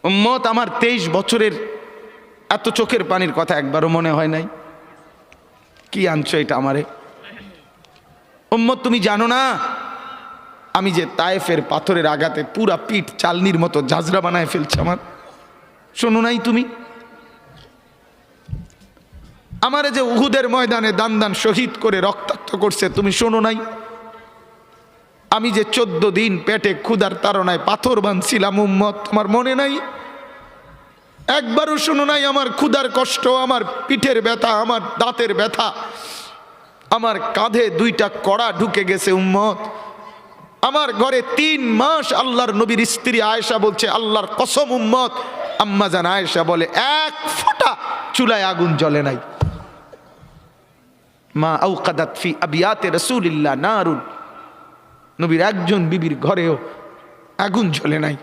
উম্মত আমার 23 বছরের এত চোখের পানির কথা একবারও মনে হয় নাই? কি আনছো এটা আমারে? উম্মত তুমি জানো না আমি যে তায়েফের পাথরের আঘাতে পুরা পিঠ চালনির মতো ঝাঁঝরা বানায় ফেলছে আমার? শোনো নাই তুমি? আমারে যে উহুদের ময়দানে দান দান শহীদ করে রক্তাক্ত করছে, তুমি শোনো নাই? আমি যে 14 দিন পেটে ক্ষুধার তাড়নায় পাথর বাঁধছিলাম, উম্মত তোমার মনে নাই? একবারও শোনো নাই আমার ক্ষুধার কষ্ট, আমার পিঠের ব্যথা, আমার দাঁতের ব্যথা, আমার কাঁধে 2টা কড়া ঢুকে গেছে? উম্মত আমার ঘরে 3 মাস আল্লাহর নবীর স্ত্রী আয়েশা বলছে, আল্লাহর কসম উম্মত, আম্মা জান আয়েশা বলে 1 ফোঁটা চুলায় আগুন জ্বলে নাই। মা আওকাদাত ফি আবিয়াতে রাসূলিল্লাহ নারুন, নবীর একজন বিবির ঘরেও আগুন জ্বলে নাই।